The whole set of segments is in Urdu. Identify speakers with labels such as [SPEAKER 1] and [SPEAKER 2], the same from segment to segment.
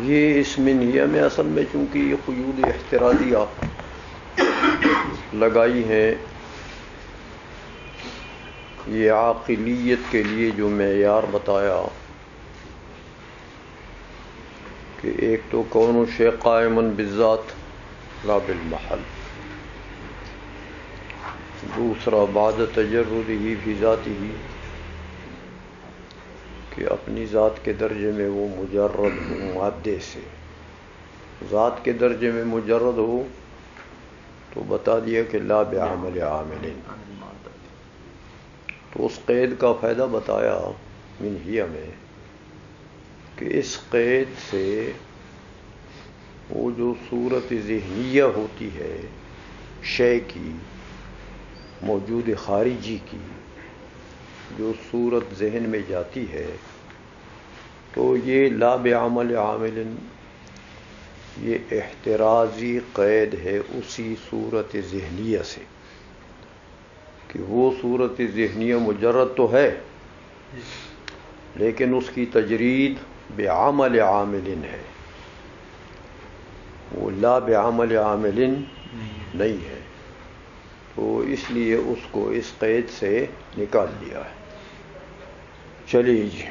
[SPEAKER 1] یہ اس منہیہ میں اصل میں چونکہ یہ قیود احترازیہ لگائی ہیں، یہ عاقلیت کے لیے جو معیار بتایا کہ ایک تو کون الشیء قائما بالذات لا بالمحل، دوسرا بعد تجردہ فی ذاتہ کہ اپنی ذات کے درجے میں وہ مجرد ہو مادے سے، ذات کے درجے میں مجرد ہو تو بتا دیا کہ لا بعمل عامل، تو اس قید کا فائدہ بتایا منہیہ میں کہ اس قید سے وہ جو صورت ذہنیہ ہوتی ہے شے کی، موجود خارجی کی، جو صورت ذہن میں جاتی ہے، تو یہ لا بعمل عامل یہ احترازی قید ہے اسی صورت ذہنیہ سے کہ وہ صورت ذہنیہ مجرد تو ہے لیکن اس کی تجرید بعمل عامل ہے، وہ لا بعمل عامل نہیں ہے، تو اس لیے اس کو اس قید سے نکال دیا ہے۔ چلیے جی،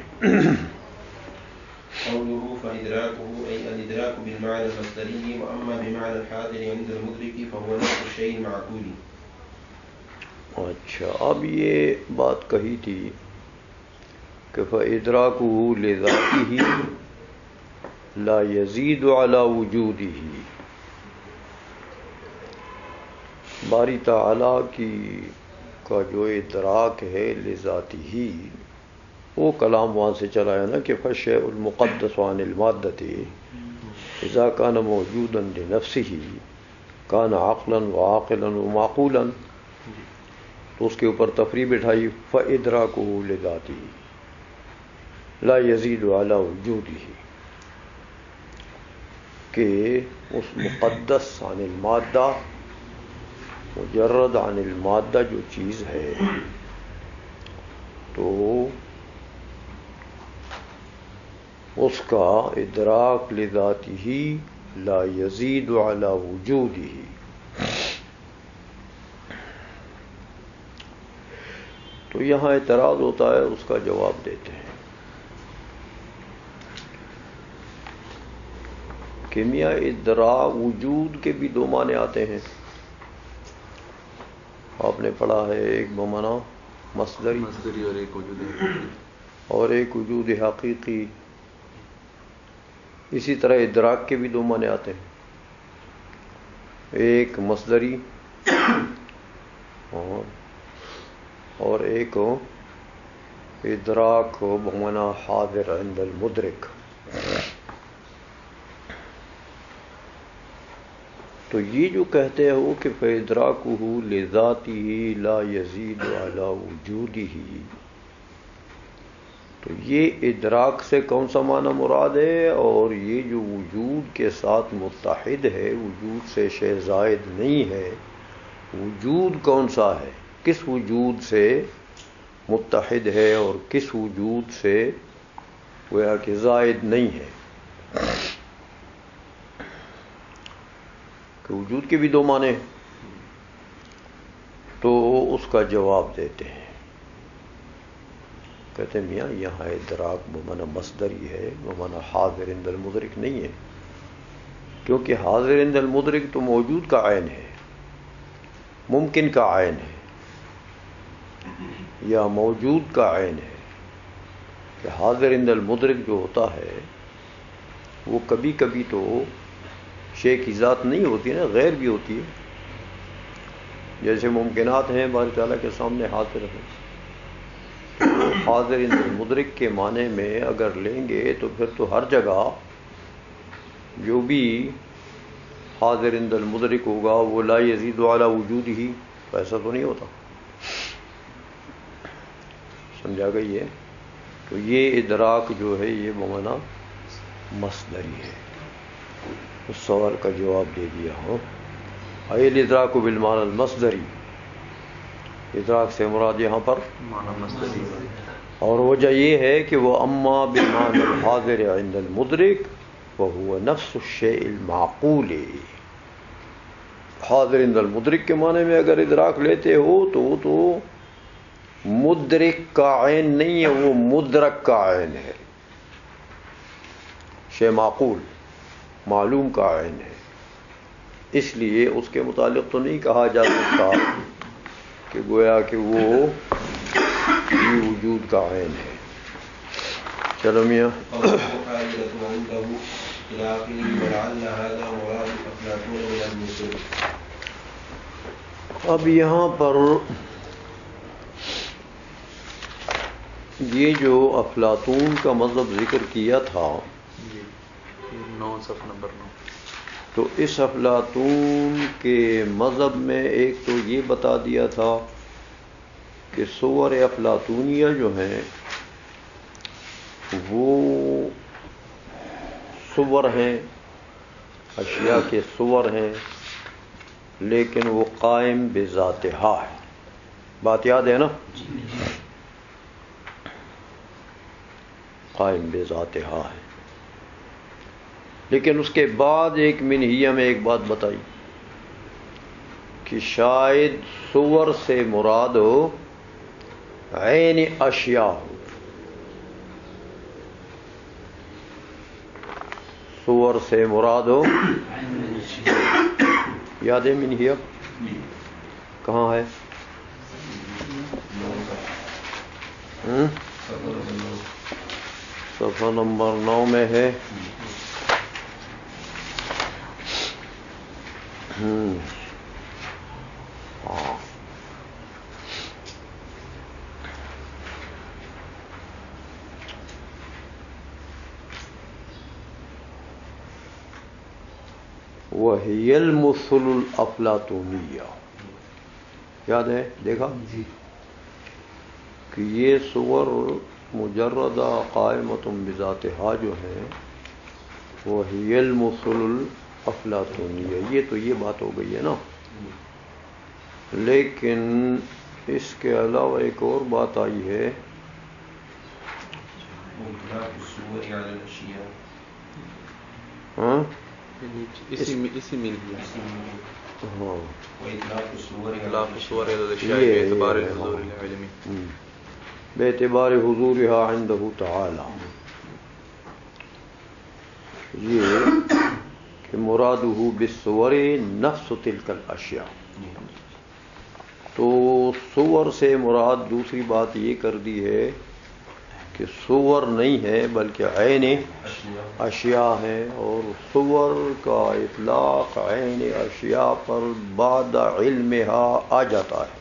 [SPEAKER 2] قوله فإدراكه أي الإدراك بالمعنى المصدري، وأما بمعنى الحاضر عند المدرك فهو نفس الشيء المعقول۔
[SPEAKER 1] اچھا، اب یہ بات کہی تھی کہ فإدراكه لذاته لا يزيد على وجوده، باری تعالیٰ کا جو ادراک ہے لذاتہ، وہ کلام وہاں سے چلا ہے نا کہ فالشیء المقدس عن المادۃ اذا كان موجودا لنفسه كان عقلا وعاقلا ومعقولا، تو اس کے اوپر تفریع بٹھائی فإدراکہ لذاتہ لا يزيد على وجوده، کہ اس مقدس عن المادہ، مجرد عن المادہ جو چیز ہے، تو اس کا ادراک لذاتہ لا یزید علی وجودہ۔ تو یہاں اعتراض ہوتا ہے، اس کا جواب دیتے ہیں کہ میاں ادراک وجود کے بھی دو معنی آتے ہیں، آپ نے پڑھا ہے ایک بمعنی مصدری اور ایک وجود حقیقی، اسی طرح ادراک کے بھی دو معنی آتے ہیں، ایک مصدری اور ایک ادراک بمعنی حاضر عند المدرک۔ تو یہ جو کہتے ہیں وہ کہ فإدراکہ لذاتہ لا یزید علی وجودہ، تو یہ ادراک سے کون سا معنی مراد ہے، اور یہ جو وجود کے ساتھ متحد ہے، وجود سے شے زائد نہیں ہے، وجود کون سا ہے، کس وجود سے متحد ہے اور کس وجود سے گویا کہ زائد نہیں ہے، کہ وجود کے بھی دو معنی ہیں، تو اس کا جواب دیتے ہیں، کہتے ہیں میاں یہاں ادراک بمعنی مصدری ہے، بمعنی حاضر عند المدرک نہیں ہے، کیونکہ حاضر عند المدرک تو موجود کا عین ہے، ممکن کا عین ہے یا موجود کا عین ہے، کہ حاضر عند المدرک جو ہوتا ہے وہ کبھی کبھی تو شے کی ذات نہیں ہوتی نا، غیر بھی ہوتی ہے، جیسے ممکنات ہیں باری تعالیٰ کے سامنے حاضر ہیں، تو حاضر عند المدرک کے معنی میں اگر لیں گے تو پھر تو ہر جگہ جو بھی حاضر عند المدرک ہوگا وہ لا یزید علی وجودہ، ایسا تو نہیں ہوتا، سمجھا گئی ہے؟ تو یہ ادراک جو ہے یہ بمعنی مصدری ہے، اس سوال کا جواب دے دیا ہوں۔ اے الادراک بالمعنی المصدری، ادراک سے مراد یہاں پر
[SPEAKER 3] معنی مصدری ہے،
[SPEAKER 1] اور وجہ یہ ہے کہ وہ اما بالمعنی الحاضر عند المدرک وهو نفس الشيء المعقول. حاضر عند المدرک کے معنی میں اگر ادراک لیتے ہو تو وہ تو مدرک کا عین نہیں ہے، وہ مدرک کا عین ہے. شے معقول معلوم کا عین ہے، اس لیے اس کے متعلق تو نہیں کہا جا سکتا کہ گویا کہ وہ بھی وجود کا عین ہے. چلو میاں اب یہاں پر یہ جو افلاطون کا مذہب ذکر کیا تھا
[SPEAKER 3] 9 صفحہ نمبر 9،
[SPEAKER 1] تو اس افلاطون کے مذہب میں ایک تو یہ بتا دیا تھا کہ صور افلاطونیہ جو ہیں وہ صور ہیں، اشیاء کے صور ہیں، لیکن وہ قائم بذاتہا ہے. بات یاد ہے نا؟ قائم بذاتہا ہے. لیکن اس کے بعد ایک منہیہ میں ایک بات بتائی کہ شاید صور سے مراد ہو عین اشیاء ہو. صور سے مراد ہو، یاد ہے منہیہ کہاں ہے؟ صفحہ نمبر 9 میں ہے. ہاں وہی المثل الافلاطونیہ، یاد ہے؟ دیکھا کہ یہ صور مجردہ قائمۃ بذاتہا جو ہے وہی المثل الافلاطونیہ، یہ تو یہ بات ہو گئی ہے نا. لیکن اس کے علاوہ ایک اور بات آئی ہے ہاں
[SPEAKER 3] اسی میں
[SPEAKER 1] ہاں
[SPEAKER 3] اطلاق الصور علی الاشیاء باعتبار الحضور العلمی،
[SPEAKER 1] باعتبار حضورها عنده تعالی. یہ کہ مرادہ بالصور نفس تلک الاشیاء. تو صور سے مراد دوسری بات یہ کر دی ہے کہ صور نہیں ہے بلکہ عین اشیاء ہیں، اور صور کا اطلاق عین اشیاء پر بعد علمها آ جاتا ہے.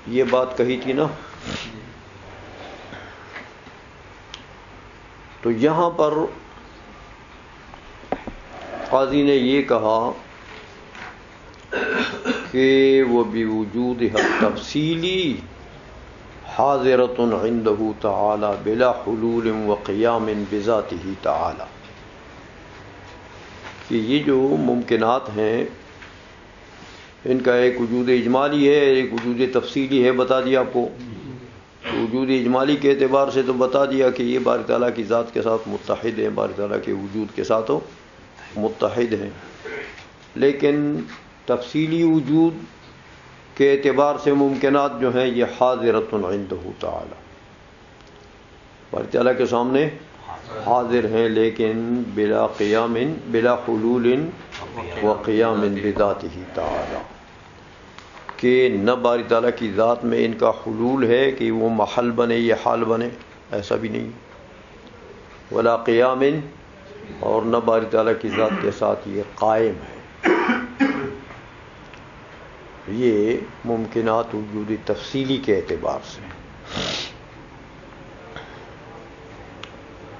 [SPEAKER 1] یہ بات کہی تھی نا. تو یہاں پر قاضی نے یہ کہا کہ وہ بوجودها التفصیلی حاضرۃ عنده تعالی بلا حلول وقیام بذاتہ تعالی، کہ یہ جو ممکنات ہیں ان کا ایک وجود اجمالی ہے، ایک وجود تفصیلی ہے. بتا دیا آپ کو. وجود اجمالی کے اعتبار سے تو بتا دیا کہ یہ باری تعالیٰ کی ذات کے ساتھ متحد ہیں، باری تعالیٰ کے وجود کے ساتھ متحد ہیں. لیکن تفصیلی وجود کے اعتبار سے ممکنات جو ہیں یہ حاضرۃ عنده تعالی، باری تعالیٰ کے سامنے حاضر ہیں، لیکن بلا قیام بلا حلول وقیام بذاتہ تعالی، کہ نہ باری تعالیٰ کی ذات میں ان کا حلول ہے کہ وہ محل بنے یہ حال بنے، ایسا بھی نہیں. ولا قیام، اور نہ باری تعالیٰ کی ذات کے ساتھ یہ قائم ہے. یہ ممکنات وجود تفصیلی کے اعتبار سے.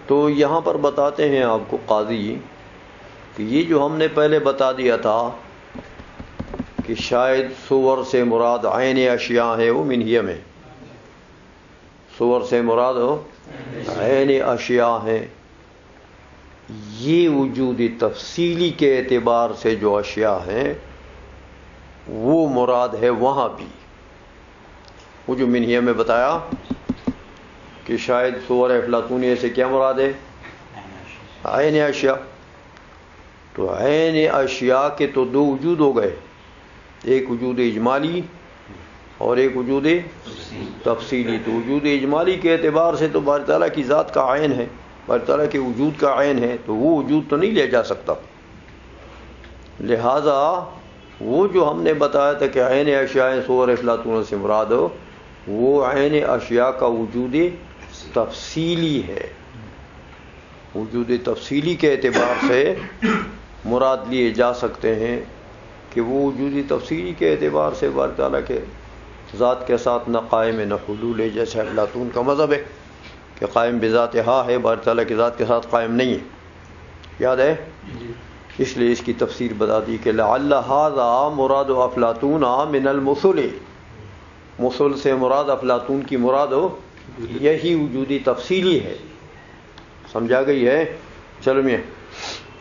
[SPEAKER 1] تو یہاں پر بتاتے ہیں آپ کو قاضی کہ یہ جو ہم نے پہلے بتا دیا تھا کہ شاید صور سے مراد عین اشیاء ہے، وہ منہیہ میں صور سے مراد ہو عین اشیاء ہیں. یہ وجود تفصیلی کے اعتبار سے جو اشیاء ہیں وہ مراد ہے وہاں بھی. وہ جو منہیہ میں بتایا کہ شاید صور افلاطونیہ سے کیا مراد ہے؟ عین اشیاء. تو عین اشیاء کے تو دو وجود ہو گئے، ایک وجود اجمالی اور ایک وجود تفصیلی. تو وجود اجمالی کے اعتبار سے تو باری تعالیٰ کی ذات کا عین ہے، باری تعالیٰ کے وجود کا عین ہے، تو وہ وجود تو نہیں لیا جا سکتا. لہذا وہ جو ہم نے بتایا تھا کہ عین اشیاء صور افلاطون سے مراد وہ عین اشیاء کا وجود تفصیلی ہے. وجود تفصیلی کے اعتبار سے مراد لیے جا سکتے ہیں کہ وہ وجودی تفصیلی کے اعتبار سے باری تعالیٰ کے ذات کے ساتھ نہ قائم نہ حلول ہے، جیسے افلاطون کا مذہب ہے کہ قائم بذات ہا ہے، باری تعالیٰ کی ذات کے ساتھ قائم نہیں ہے. یاد ہے؟ اس لیے اس کی تفسیر بتا دی کہ لعل ھذا مراد افلاطون من المثل، مثل سے مراد افلاطون کی مراد یہی وجودی تفصیلی ہے. سمجھا گئی ہے؟ چلو میں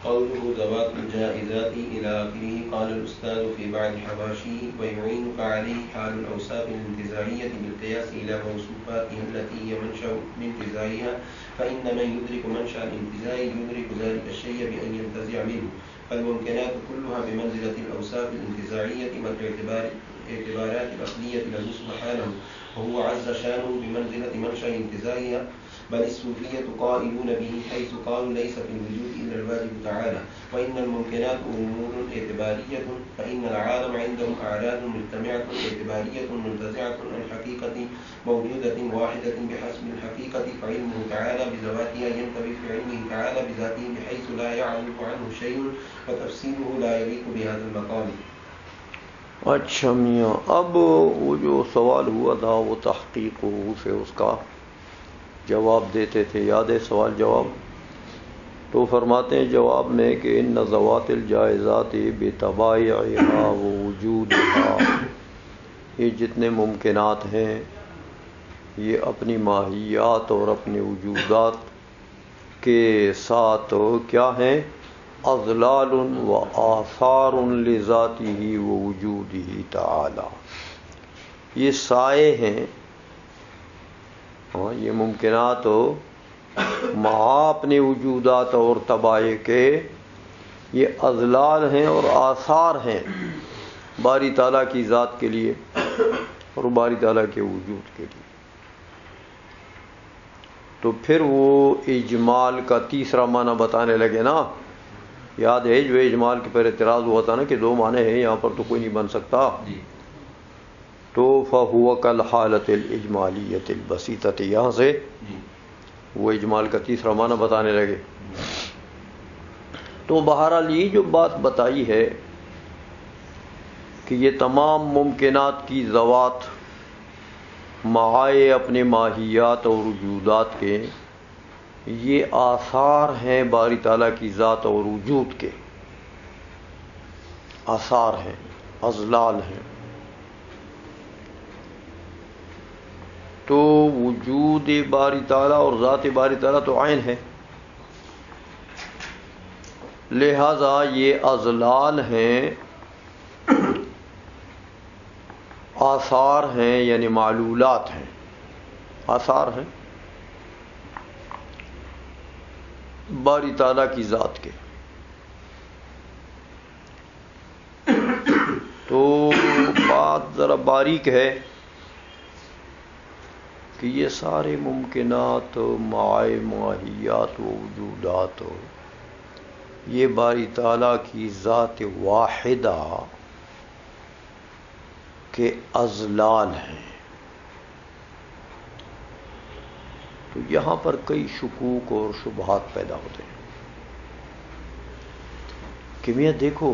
[SPEAKER 2] قوله ذوات الجائزات إلى آخره. قال الأستاذ في بعض حواشيه ويعينك عليه حال الأوصاف الانتزاعية بالقياس إلى موصوفاتها التي هي منشأ انتزاعها، فإن من يدرك منشأ الانتزاع يدرك ذلك الشيء بأن ينتزع منه. فالممكنات كلها بمنزلة الأوصاف الانتزاعية والاعتبارات الأصلية له سبحانه، وهو عز شانه بمنزلة منشأ انتزاعها. بل الصوفية قائلون به حيث قالوا ليس في الوجود إلا الواجب تعالى. وإن الممكنات أمور اعتبارية، فإن العالم عندهم أعراض مجتمعة اعتبارية منتزعة عن حقيقة موجودة واحدة بحسب الحقيقة، فعلمه تعالى بذواتها ينتفي في علمه تعالى بذاته بحيث لا يعرف عنه شيء، وتفسيره لا يليق بهذا المقام.
[SPEAKER 1] اچھا میاں، اب وہ جو سوال ہوا تھا وہ تحقیق سے اس کا جواب دیتے تھے. یاد ہے سوال جواب؟ تو فرماتے ہیں جواب میں کہ ان ذوات الجائزات بطبائعها ووجودها، یہ جتنے ممکنات ہیں یہ اپنی ماہیات اور اپنے وجودات کے ساتھ کیا ہیں؟ اضلال و آثار لذاته ووجوده تعالی، یہ سائے ہیں. یہ ممکنات مع اپنے وجودات اور طبائع کے یہ اضلال ہیں اور آثار ہیں باری تعالیٰ کی ذات کے لیے اور باری تعالیٰ کے وجود کے لیے. تو پھر وہ اجمال کا تیسرا معنی بتانے لگے نا. یاد ہے جو اجمال کے پر اعتراض ہوا تھا نا کہ دو معنی ہیں یہاں پر تو کوئی نہیں بن سکتا. تو فَهُوَ كَالْحَالَةِ الْإِجْمَالِيَّةِ الْبَسِيطَةِ، یہاں سے وہ اجمال کا تیسرا معنی بتانے لگے. تو بہرحال یہ جو بات بتائی ہے کہ یہ تمام ممکنات کی ذوات معائے اپنے ماہیات اور وجودات کے یہ آثار ہیں باری تعالیٰ کی ذات اور وجود کے، آثار ہیں، اضلال ہیں. تو وجود باری تعالیٰ اور ذات باری تعالیٰ تو عین ہے، لہذا یہ اضلال ہیں، آثار ہیں، یعنی معلولات ہیں، آثار ہیں باری تعالیٰ کی ذات کے. تو بات ذرا باریک ہے کہ یہ سارے ممکنات معائے ماہیات و وجودات یہ باری تعالیٰ کی ذات واحدہ کے اضلال ہیں. تو یہاں پر کئی شکوک اور شبہات پیدا ہوتے ہیں کہ میاں دیکھو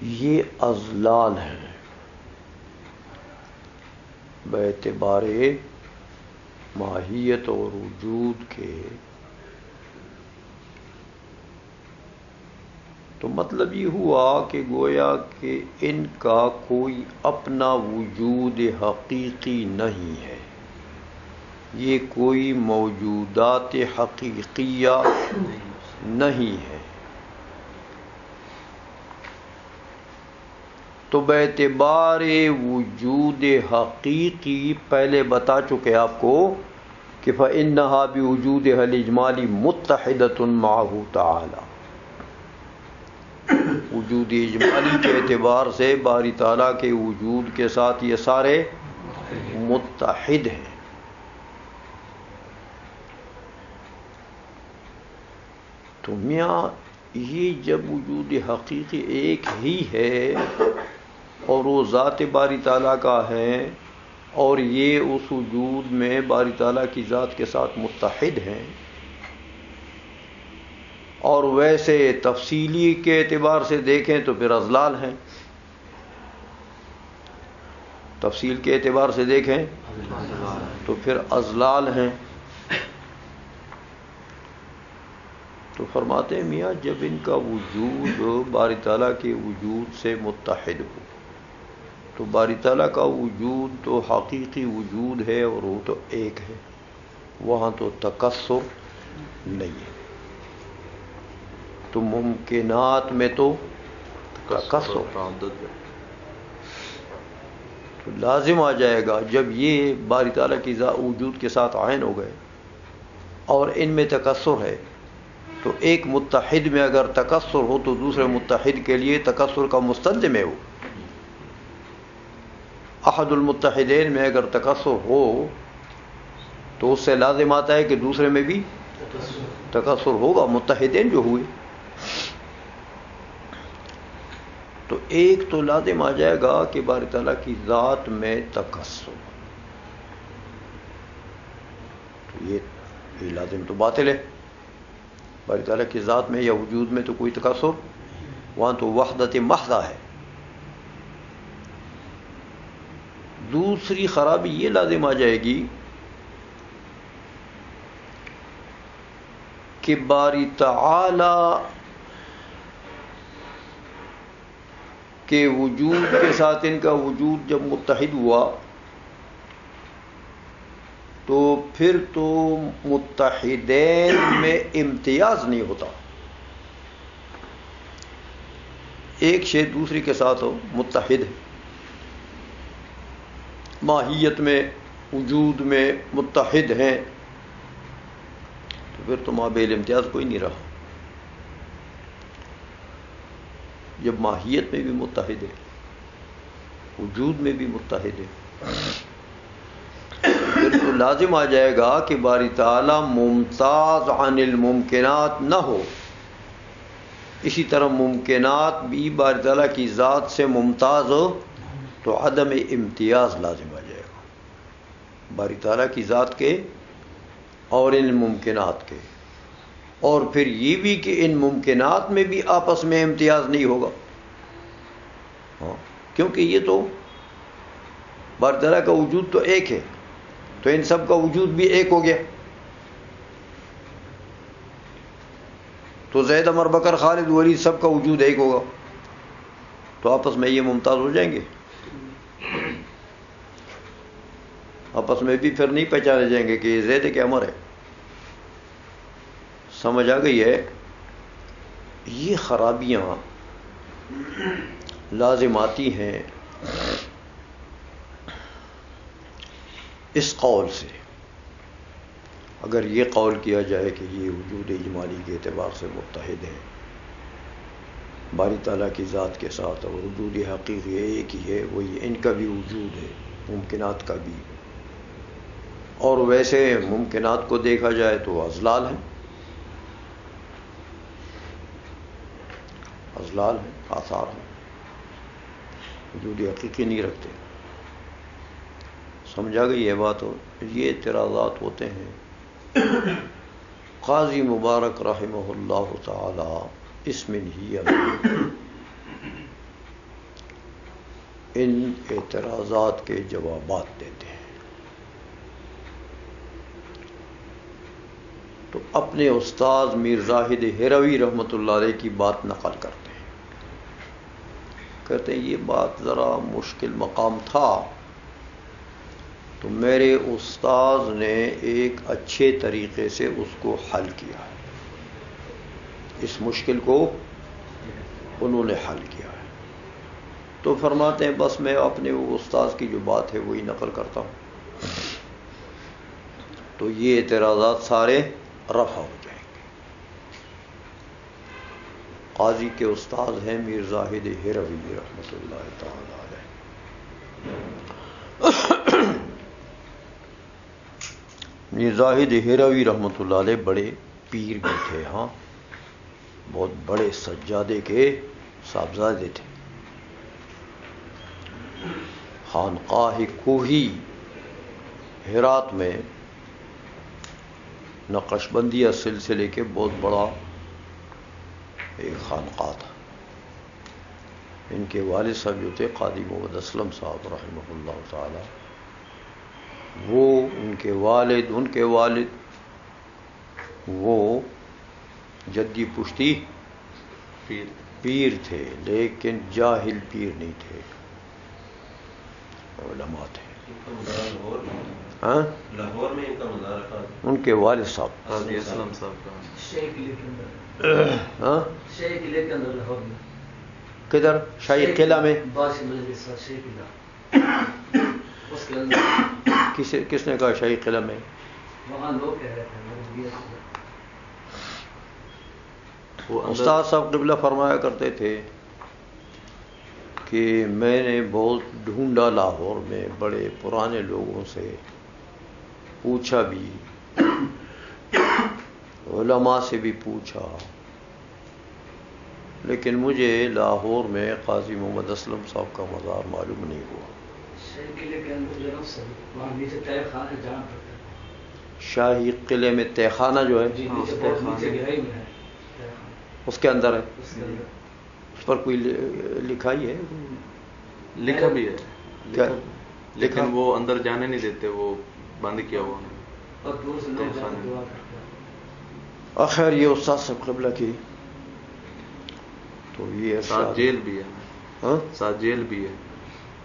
[SPEAKER 1] یہ اضلال ہیں باعتبار ماہیت اور وجود کے. تو مطلب یہ ہوا کہ گویا کہ ان کا کوئی اپنا وجود حقیقی نہیں ہے، یہ کوئی موجودات حقیقیہ نہیں ہے. تو باعتبار وجود حقیقی پہلے بتا چکے آپ کو کہ فإنها بوجودها الإجمالی متحدۃ معه تعالی، وجود اجمالی کے اعتبار سے باری تعالیٰ کے وجود کے ساتھ یہ سارے متحد ہیں۔ تو میاں یہ جب وجود حقیقی ایک ہی ہے اور وہ ذات باری تعالیٰ کا ہے اور یہ اس وجود میں باری تعالیٰ کی ذات کے ساتھ متحد ہیں، اور ویسے تفصیلی کے اعتبار سے دیکھیں تو پھر اضلال ہیں، تفصیل کے اعتبار سے دیکھیں تو پھر اضلال ہیں۔ تو فرماتے ہیں میاں جب ان کا وجود باری تعالیٰ کے وجود سے متحد ہو تو باری تعالیٰ کا وجود تو حقیقی وجود ہے اور وہ تو ایک ہے، وہاں تو تکثر نہیں ہے۔ تو ممکنات میں تو تکثر، تو لازم آ جائے گا جب یہ باری تعالیٰ کی وجود کے ساتھ عین ہو گئے اور ان میں تکثر ہے، تو ایک متحد میں اگر تکثر ہو تو دوسرے متحد کے لیے تکثر کا مستلزم ہے وہ۔ احد المتحدین میں اگر تکثر ہو تو اس سے لازم آتا ہے کہ دوسرے میں بھی تکثر ہوگا، متحدین جو ہوئے۔ تو ایک تو لازم آ جائے گا کہ باری تعالیٰ کی ذات میں تکثر، تو یہ لازم تو باطل ہے۔ باری تعالیٰ کی ذات میں یا وجود میں تو کوئی تکثر، وہاں تو وحدت محضہ ہے۔ دوسری خرابی یہ لازم آ جائے گی کہ باری تعالیٰ کے وجود کے ساتھ ان کا وجود جب متحد ہوا تو پھر تو متحدین میں امتیاز نہیں ہوتا، ایک شے دوسری کے ساتھ ہو متحد ہے، ماہیت میں وجود میں متحد ہیں، تو پھر تو مابین امتیاز کوئی نہیں رہا۔ جب ماہیت میں بھی متحد ہے، وجود میں بھی متحد ہے، پھر تو لازم آ جائے گا کہ باری تعالیٰ ممتاز عن الممکنات نہ ہو۔ اسی طرح ممکنات بھی باری تعالیٰ کی ذات سے ممتاز ہو تو عدم امتیاز لازم آ جائے گا باری تعالیٰ کی ذات کے اور ان ممکنات کے، اور پھر یہ بھی کہ ان ممکنات میں بھی آپس میں امتیاز نہیں ہوگا، کیونکہ یہ تو باری تعالیٰ کا وجود تو ایک ہے، تو ان سب کا وجود بھی ایک ہو گیا، تو زید عمر بکر خالد ولید سب کا وجود ایک ہوگا، تو آپس میں یہ ممتاز ہو جائیں گے، آپس میں بھی پھر نہیں پہچانے جائیں گے کہ یہ زید ہے کہ عمر ہے۔ سمجھ آ گئی ہے؟ یہ خرابیاں لازم آتی ہیں اس قول سے۔ اگر یہ قول کیا جائے کہ یہ وجود اجمالی کے اعتبار سے متحد ہیں باری تعالیٰ کی ذات کے ساتھ، اور وجود حقیقی ایک ہی ہے، وہی ان کا بھی وجود ہے، ممکنات کا بھی، اور ویسے ممکنات کو دیکھا جائے تو اضلال ہیں، اضلال ہیں، آثار ہیں، وجود حقیقی نہیں رکھتے۔ سمجھا گئی یہ بات؟ ہو یہ اعتراضات ہوتے ہیں۔ قاضی مبارک رحمہ اللہ تعالی اس منہیہ میں ان اعتراضات کے جوابات دیتے ہیں، تو اپنے استاد میر زاہد ہروی رحمۃ اللہ علیہ کی بات نقل کرتے ہیں، کہتے ہیں یہ بات ذرا مشکل مقام تھا تو میرے استاذ نے ایک اچھے طریقے سے اس کو حل کیا ہے، اس مشکل کو انہوں نے حل کیا ہے۔ تو فرماتے ہیں بس میں اپنے وہ استاذ کی جو بات ہے وہی نقل کرتا ہوں، تو یہ اعتراضات سارے رفع ہو جائیں گے۔ قاضی کے استاذ ہیں میر زاہد ہروی رحمۃ اللہ تعالی علیہ۔ میر زاہد ہروی رحمۃ اللہ علیہ بڑے پیر بھی تھے، ہاں بہت بڑے سجادے کے صاحبزادے تھے۔ خانقاہ کوہی ہرات میں نقش بندیہ سلسلے کے بہت بڑا ایک خانقاہ تھا۔ ان کے والد صاحب جو تھے قاضی محمد اسلم صاحب رحمہ اللہ تعالی، وہ ان کے والد وہ جدی پشتی پیر تھے، لیکن جاہل پیر نہیں تھے، علماء تھے۔ ہاں
[SPEAKER 2] لاہور میں ان کا مزار رکھا ہے۔
[SPEAKER 1] ان کے والد صاحب
[SPEAKER 3] قاضی اسلم صاحب کا
[SPEAKER 4] شیخ قلعے کے اندر،
[SPEAKER 1] ہاں
[SPEAKER 4] شیخ قلعے کے اندر لاہور میں،
[SPEAKER 1] کدھر؟ شاہی قلعہ میں؟
[SPEAKER 4] بادشاہ ملک کے ساتھ شیخ قلعہ، اس کے اندر
[SPEAKER 1] کس نے کہا شاہی قلعہ میں؟
[SPEAKER 4] وہاں لوگ کہہ رہے تھے۔
[SPEAKER 1] استاد صاحب قبلہ فرمایا کرتے تھے کہ میں نے بہت ڈھونڈا لاہور میں، بڑے پرانے لوگوں سے پوچھا بھی، علماء سے بھی پوچھا، لیکن مجھے لاہور میں قاضی محمد اسلم صاحب کا مزار معلوم نہیں ہوا۔
[SPEAKER 4] شیخ قلعے کے اندر جو ہے وہاں نیچے طے خانہ جانا پڑتا ہے۔
[SPEAKER 1] شاہی قلعے میں تہ خانہ جو ہے
[SPEAKER 4] جی نیچے بہت نیچے گہرائی میں ہے،
[SPEAKER 1] اس کے اندر ہے،
[SPEAKER 4] اس کے اندر
[SPEAKER 1] اس پر کوئی لکھائی ہے؟
[SPEAKER 3] لکھا بھی ہے
[SPEAKER 1] کیا
[SPEAKER 3] لیکن وہ اندر جانے نہیں دیتے، وہ بند کیا ہوا انہوں نے۔
[SPEAKER 4] اور دور سے لوگ جا کے دعا کرتے ہیں۔
[SPEAKER 1] آخر یہ استاد صاحب قبلہ کی تو یہ
[SPEAKER 3] ساتھ جیل بھی ہے،
[SPEAKER 1] ہاں
[SPEAKER 3] ساتھ جیل بھی ہے۔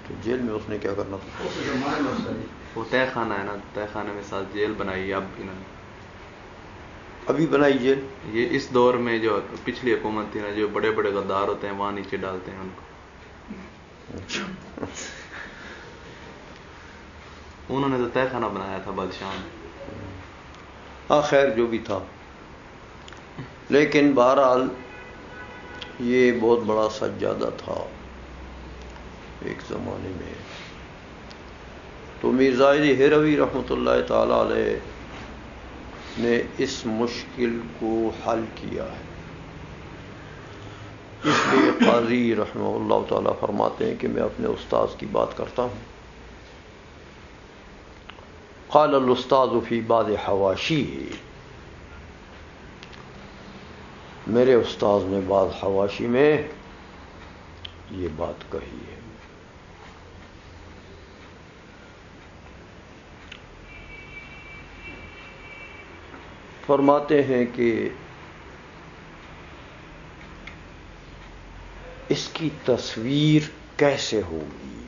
[SPEAKER 1] تو جیل میں اس نے کیا کرنا تھا؟
[SPEAKER 4] اس زمانے میں اس کا
[SPEAKER 3] وہ تہ خانہ ہے نا، تہ خانے میں ساتھ جیل بنائی ہے اب انہوں نے۔
[SPEAKER 1] ابھی بنائی جیل؟
[SPEAKER 3] یہ اس دور میں جو پچھلی حکومت تھی نا، جو بڑے بڑے غدار ہوتے ہیں وہاں نیچے ڈالتے ہیں ان کو۔ انہوں نے تو تہ خانہ بنایا تھا بادشاہ نے۔
[SPEAKER 1] ہاں خیر جو بھی تھا، لیکن بہرحال یہ بہت بڑا سجادہ تھا ایک زمانے میں۔ تو میر زاہد ہروی رحمۃ اللہ تعالی علیہ نے اس مشکل کو حل کیا ہے۔ اس لیے قاضی رحمہ اللہ تعالی فرماتے ہیں کہ میں اپنے استاذ کی بات کرتا ہوں۔ قال الاستاذ فی بعض حواشیہ، میرے استاذ نے بعض حواشی میں یہ بات کہی ہے۔ فرماتے ہیں کہ اس کی تصویر کیسے ہوگی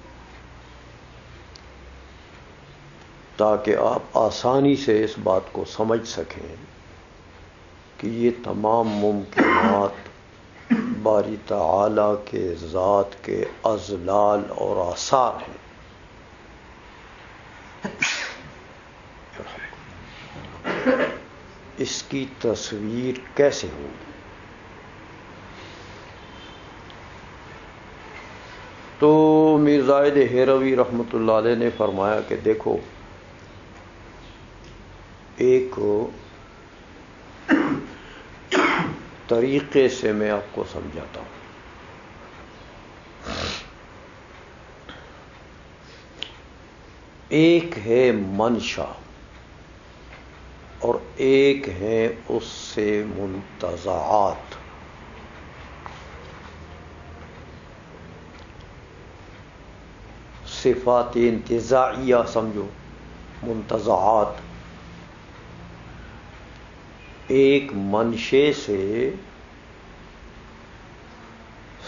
[SPEAKER 1] تاکہ آپ آسانی سے اس بات کو سمجھ سکیں کہ یہ تمام ممکنات باری تعالی کے ذات کے اضلال اور آثار ہیں۔ اس کی تصویر کیسے ہوگی؟ تو میر زاہد ہروی رحمۃ اللہ علیہ نے فرمایا کہ دیکھو، ایک طریقے سے میں آپ کو سمجھاتا ہوں۔ ایک ہے منشا اور ایک ہے اس سے منتزعات۔ صفات انتزاعیہ سمجھو، منتزعات ایک منشے سے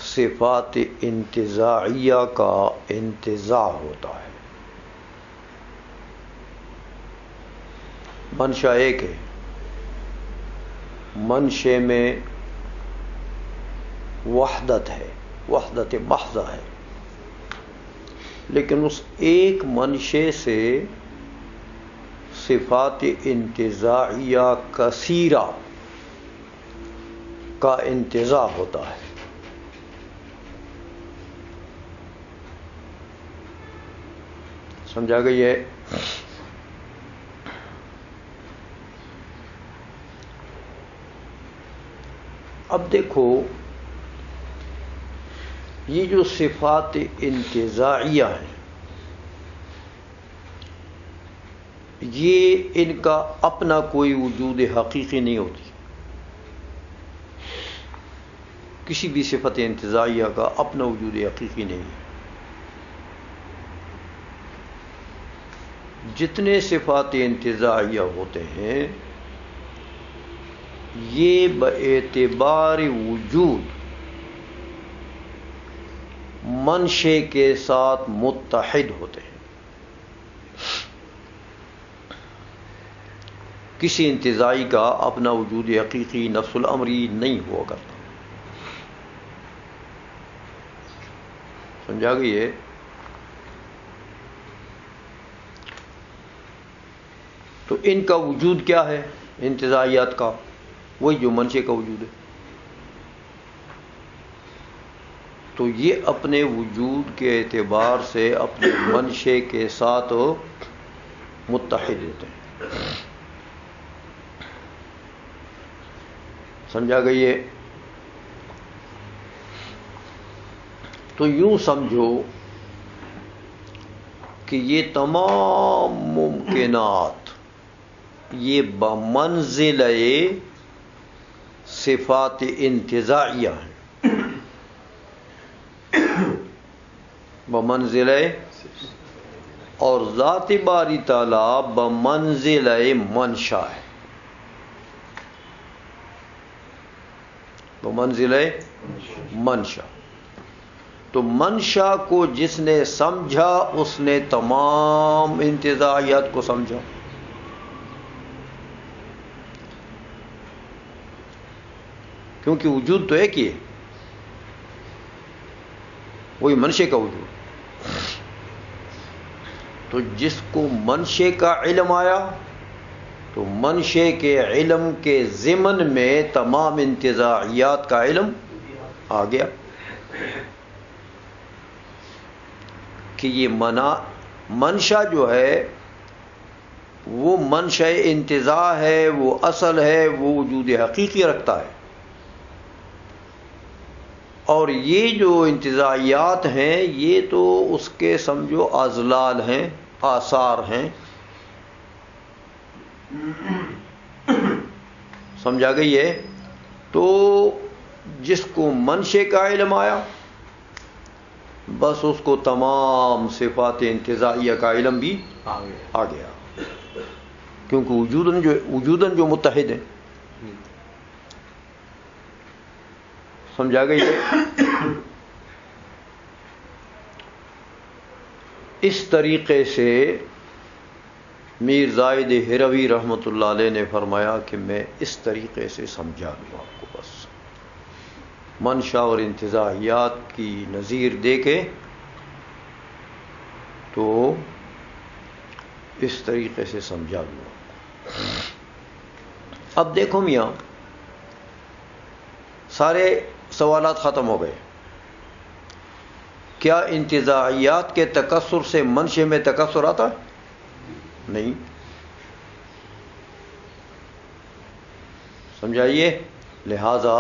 [SPEAKER 1] صفات انتزاعیہ کا انتزاع ہوتا ہے۔ منشا ایک ہے، منشے میں وحدت ہے، وحدت محض ہے، لیکن اس ایک منشے سے صفات انتزاعیہ کثیرہ کا انتزاع ہوتا ہے. سمجھا گئی ہے؟ اب دیکھو یہ جو صفات انتزاعیہ ہیں یہ ان کا اپنا کوئی وجود حقیقی نہیں ہوتی. کسی بھی صفت انتزاعیہ کا اپنا وجود حقیقی نہیں ہے. جتنے صفات انتزاعیہ ہوتے ہیں یہ باعتبار وجود منشے کے ساتھ متحد ہوتے ہیں. کسی انتزاعی کا اپنا وجود حقیقی نفس الامری نہیں ہوا کرتا. سمجھا گئی ہے؟ تو ان کا وجود کیا ہے انتزاعیات کا؟ وہی جو منشے کا وجود ہے. تو یہ اپنے وجود کے اعتبار سے اپنے منشے کے ساتھ متحد ہوتے ہیں. سمجھا گئی ہے؟ تو یوں سمجھو کہ یہ تمام ممکنات یہ بمنزلہ صفات انتزاعیہ ہیں. بمنزلہ اور ذات باری تعالیٰ بمنزلہ منشا ہے. بمنزلہ منشا. تو منشا کو جس نے سمجھا اس نے تمام انتزاعیات کو سمجھا. کیونکہ وجود تو ایک ہی ہے، وہی منشے کا وجود. تو جس کو منشے کا علم آیا تو منشے کے علم کے ضمن میں تمام انتزاعیات کا علم آ گیا کہ یہ منشا جو ہے وہ منشا انتزاع ہے، وہ اصل ہے، وہ وجود حقیقی رکھتا ہے. اور یہ جو انتزاعیات ہیں یہ تو اس کے سمجھو اضلال ہیں، آثار ہیں. سمجھا گئی ہے؟ تو جس کو منشے کا علم آیا بس اس کو تمام صفات انتزاعیہ کا علم بھی آ گیا. کیونکہ وجوداً جو متحد ہیں. سمجھا گئی ہے؟ اس طریقے سے میر زائد ہروی رحمۃ اللہ علیہ نے فرمایا کہ میں اس طریقے سے سمجھا دوں آپ کو. بس منشا اور انتزاعیات کی نظیر دے کے تو اس طریقے سے سمجھا دوں. اب دیکھو میاں سارے سوالات ختم ہو گئے. کیا انتزاعیات کے تکثر سے منشے میں تکثر آتا ہے؟ نہیں. سمجھائیے. لہذا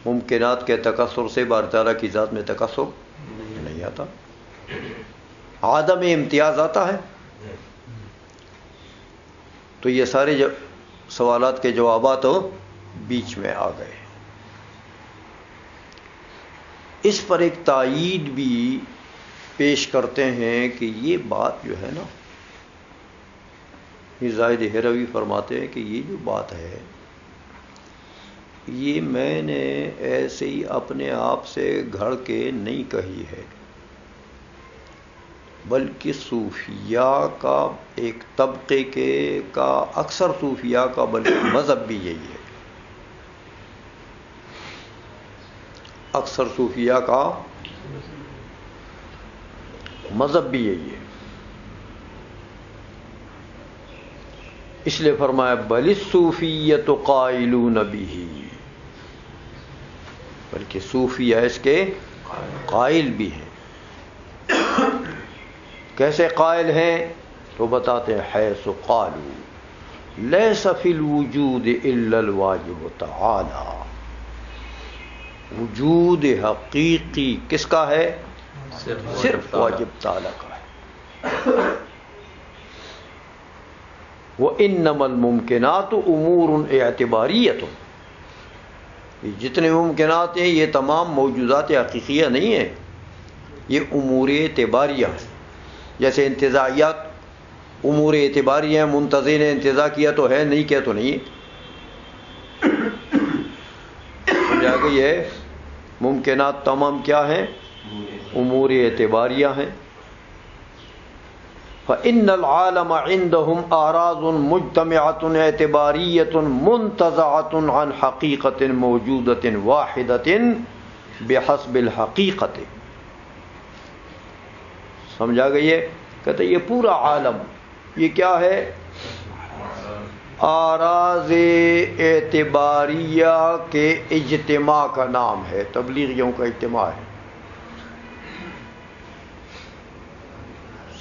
[SPEAKER 1] ممکنات کے تکثر سے باری تعالیٰ کی ذات میں تکثر نہیں آتا. عدم امتیاز آتا ہے. تو یہ سارے سوالات کے جوابات بیچ میں آ گئے. اس پر ایک تائید بھی پیش کرتے ہیں کہ یہ بات جو ہے نا، یہ زائد ہروی فرماتے ہیں کہ یہ جو بات ہے یہ میں نے ایسے ہی اپنے آپ سے گھڑ کے نہیں کہی ہے، بلکہ صوفیاء کا ایک طبقے کا اکثر صوفیاء کا بلکہ مذہب بھی یہی ہے. اکثر صوفیاء کا مذہب بھی یہی ہے. اس لیے فرمایا بل الصوفیۃ قائلون بہ، بلکہ صوفیہ اس کے قائل بھی ہیں. کیسے قائل ہیں؟ تو بتاتے ہیں حیث قالوا لیس فی الوجود الا الواجب تعالی. وجود حقیقی کس کا ہے؟ صرف واجب تعالی کا ہے. وَإِنَّمَا الْمُمْكِنَاتُ أُمُورٌ اعتباریۃ، یہ جتنے ممکنات ہیں یہ تمام موجودات حقیقیہ نہیں ہیں، یہ امور اعتباریہ ہیں. جیسے انتزاعیات امور اعتباریہ ہیں، منتزع نے انتزاع کیا تو ہے، نہیں کیا تو نہیں ہے. سمجھا گئی ہے؟ ممکنات تمام کیا ہیں؟ امور اعتباریہ ہیں. فإن العالم عندهم أعراض مجتمعة اعتبارية منتزعة عن حقيقة موجودة واحدة بحسب الحقيقة. سمجھا گئی ہے؟ کہتے یہ پورا عالم یہ کیا ہے؟ اعراض اعتباریہ کے اجتماع کا نام ہے، تبلیغیوں کا اجتماع ہے.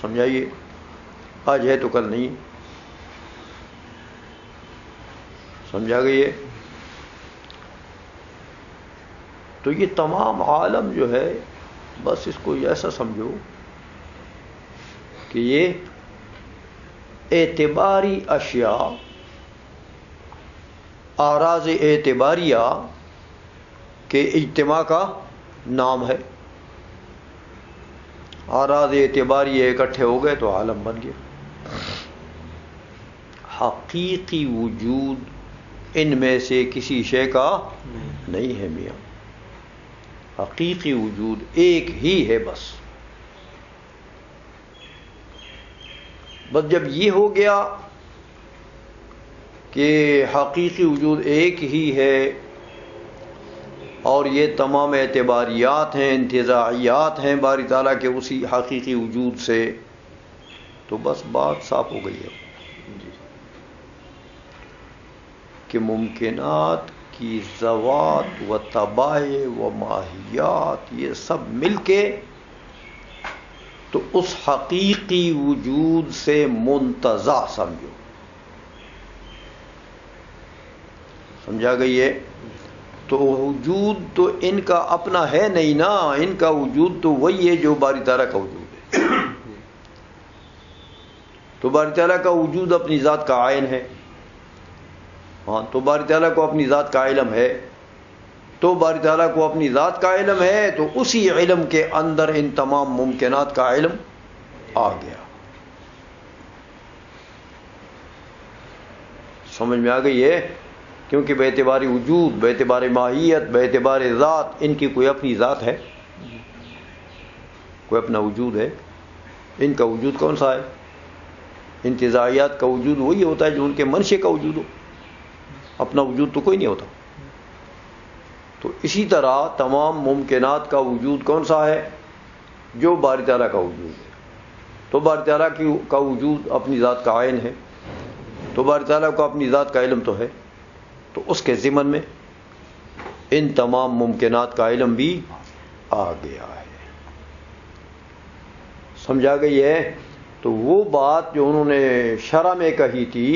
[SPEAKER 1] سمجھائیے؟ آج ہے تو کل نہیں. سمجھا گئی ہے؟ تو یہ تمام عالم جو ہے بس اس کو ایسا سمجھو کہ یہ اعتباری اشیاء، اعراض اعتباریہ کے اجتماع کا نام ہے. اعراض اعتباریہ اکٹھے ہو گئے تو عالم بن گیا. حقیقی وجود ان میں سے کسی شے کا نہیں ہے میاں. حقیقی وجود ایک ہی ہے بس. بس جب یہ ہو گیا کہ حقیقی وجود ایک ہی ہے اور یہ تمام اعتباریات ہیں، انتزاعیات ہیں باری تعالیٰ کے اسی حقیقی وجود سے، تو بس بات صاف ہو گئی ہے کہ ممکنات کی ذوات و طبائع و ماہیات یہ سب مل کے تو اس حقیقی وجود سے منتزع سمجھو. سمجھا گئی ہے؟ تو وجود تو ان کا اپنا ہے نہیں نا، ان کا وجود تو وہی ہے جو باری تعالیٰ کا وجود ہے. تو باری تعالیٰ کا وجود اپنی ذات کا عین ہے. ہاں، تو باری تعالیٰ کو اپنی ذات کا علم ہے، تو باری تعالیٰ کو اپنی ذات کا علم ہے تو اسی علم کے اندر ان تمام ممکنات کا علم آ گیا. سمجھ میں آ گئی ہے؟ کیونکہ بے اعتبار وجود، بے اعتبار ماہیت، بے اعتبار ذات، ان کی کوئی اپنی ذات ہے؟ کوئی اپنا وجود ہے؟ ان کا وجود کون سا ہے؟ انتزاعیات کا وجود وہی ہوتا ہے جو ان کے منشے کا وجود ہو. اپنا وجود تو کوئی نہیں ہوتا. تو اسی طرح تمام ممکنات کا وجود کون سا ہے؟ جو باری تعالیٰ کا وجود ہے. تو باری تعالیٰ کا وجود اپنی ذات کا عین ہے، تو باری تعالیٰ کو اپنی ذات کا علم تو ہے، تو اس کے ضمن میں ان تمام ممکنات کا علم بھی آ گیا ہے. سمجھا گئی ہے؟ تو وہ بات جو انہوں نے شرح میں کہی تھی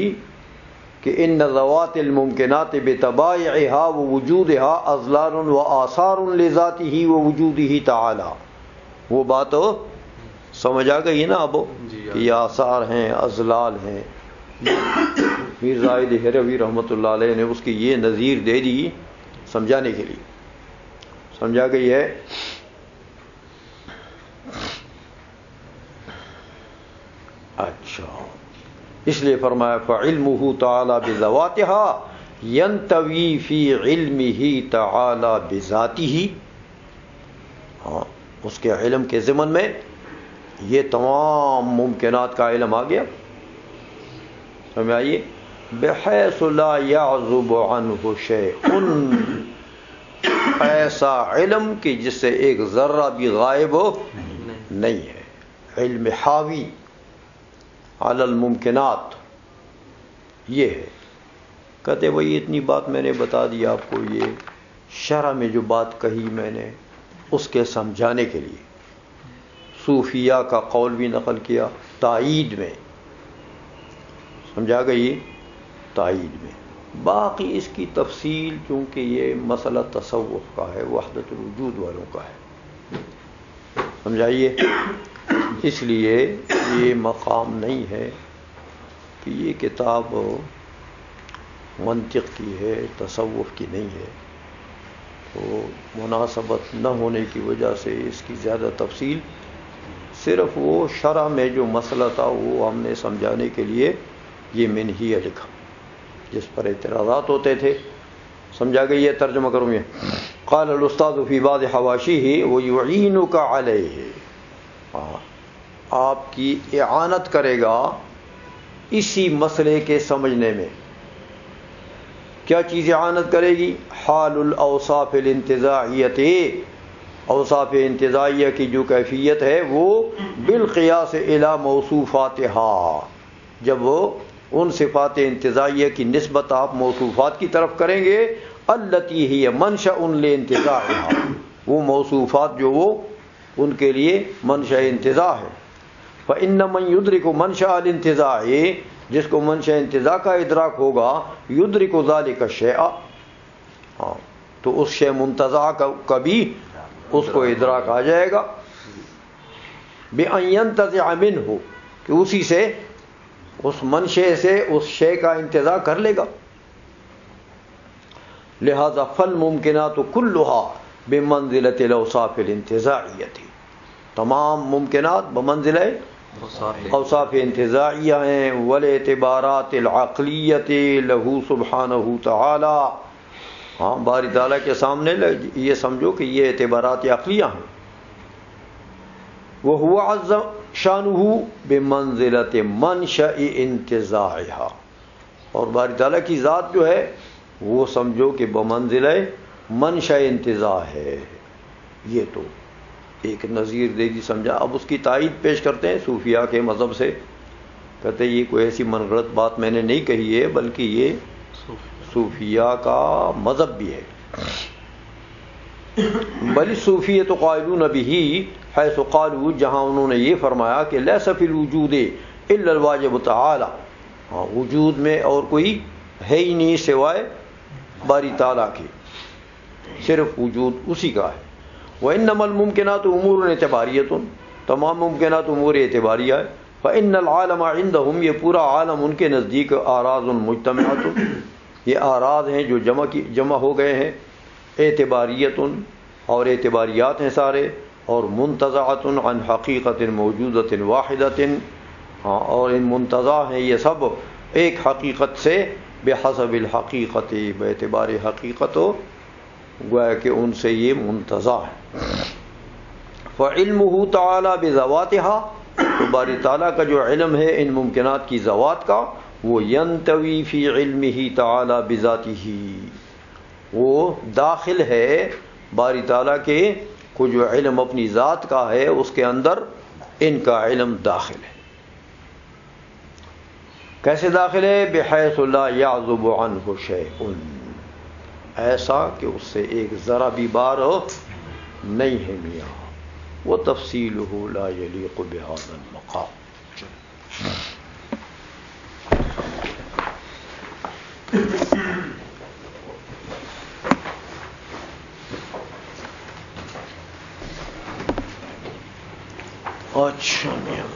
[SPEAKER 1] کہ ان ذوات الممکنات بطبائعها ووجودها اضلال واثار لذاته ووجوده تعالی، وہ بات سمجھ آ گئی نا اب کہ یہ آثار ہیں، اضلال ہیں. میر زاہد ہروی رحمۃ اللہ علیہ نے اس کی یہ نظیر دے دی سمجھانے کے لیے. سمجھا گئی ہے؟ اچھا، اس لیے فرمایا فعلمہ تعالی بذواتها ینطوی فی علمہ تعالی بذاتہ. ہاں، اس کے علم کے ضمن میں یہ تمام ممکنات کا علم آ گیا. سمجھ آئیے؟ بحیث لا یعزب عنہ شیء، ایسا علم کہ جس سے ایک ذرہ بھی غائب نہیں ہے. علم حاوی علی الممکنات یہ ہے. کہتے وہی اتنی بات میں نے بتا دی آپ کو، یہ شرح میں جو بات کہی میں نے اس کے سمجھانے کے لیے صوفیہ کا قول بھی نقل کیا تائید میں، سمجھا گئی تائید میں. باقی اس کی تفصیل چونکہ یہ مسئلہ تصوف کا ہے، وحدت الوجود والوں کا ہے، سمجھائیے، اس لیے یہ مقام نہیں ہے کہ یہ کتاب منطق کی ہے، تصوف کی نہیں ہے. تو مناسبت نہ ہونے کی وجہ سے اس کی زیادہ تفصیل، صرف وہ شرح میں جو مسئلہ تھا وہ ہم نے سمجھانے کے لیے یہ منہیہ لکھا جس پر اعتراضات ہوتے تھے. سمجھا گئی؟ یہ ترجمہ کروں میں. قال الاستاذ فی بعض حواشیہ ویعینک علیہ، آپ کی اعانت کرے گا اسی مسئلے کے سمجھنے میں. کیا چیز اعانت کرے گی؟ حال الاوصاف الانتزاعیت، اوصاف انتزاعیہ کی جو کیفیت ہے وہ بالقیاس الی موصوفاتها، جب وہ ان صفات انتزاعیہ کی نسبت آپ موصوفات کی طرف کریں گے، التی ہی منشأ لانتزاعها، وہ موصوفات جو وہ ان کے لیے منشأ انتزاع ہے. فإن من يدرك منشأ الانتزاع، جس کو منشأ انتزاع کا ادراک ہوگا، یدرک ذلک الشیء، تو اس شے منتزع کا بھی اس کو ادراک آ جائے گا. بأن ينتزع منه، کہ اسی سے اس منشے سے اس شے کا انتزاع کر لے گا. لہذا فالممکنات كلها بمنزلۃ الاوصاف الانتزاعیۃ، تمام ممکنات بمنزلہ اوصاف انتزاعیہ ہیں. والاعتبارات العقلیۃ لہ سبحانہ تعالی، ہاں باری تعالیٰ کے سامنے یہ سمجھو کہ یہ اعتبارات عقلیہ ہیں. وہو عز شانہ بمنزلۃ منشأ انتزاعها، اور باری تعالیٰ کی ذات جو ہے وہ سمجھو کہ بمنزلہ منشأ انتزاع ہے. یہ تو ایک نظیر دے دی، سمجھا. اب اس کی تائید پیش کرتے ہیں صوفیہ کے مذہب سے. کہتے یہ کوئی ایسی من غلط بات میں نے نہیں کہی ہے، بلکہ یہ صوفیہ کا مذہب بھی ہے. بل صوفیہ تو قائلون بہ حیث قالوا، جہاں انہوں نے یہ فرمایا کہ لیس فی الوجود الا الواجب تعالی، ہاں وجود میں اور کوئی ہے ہی نہیں سوائے باری تعالیٰ کے، صرف وجود اسی کا ہے. وانما الممکنات امور اعتباریۃ، تمام ممکنات امور اعتباریہ ہے. فان العالم عندهم، یہ پورا عالم ان کے نزدیک اعراض مجتمعۃ، یہ اعراض ہیں جو جمع ہو گئے ہیں. اعتباریۃ، اور اعتباریات ہیں سارے. اور منتزعۃ عن حقیقت موجودۃ واحدۃ، ہاں اور ان منتزع ہیں یہ سب ایک حقیقت سے، بحسب الحقیقت، باعتبار حقیقت، گویا کہ ان سے یہ منتزع ہے. فعلمہ تعالی بذواتها، تو باری تعالیٰ کا جو علم ہے ان ممکنات کی ذوات کا، وہ ینتوی فی علمہ تعالی بذاتہ، وہ داخل ہے باری تعالیٰ کے کو جو علم اپنی ذات کا ہے اس کے اندر ان کا علم داخل ہے. کیسے داخل ہے؟ بحیث لا یعزب عنہ شیء، ایسا کہ اس سے ایک ذرا بھی بار نہیں ہے میاں. وتفصیلہ لا یلیق بہذا المقام. اچھا میاں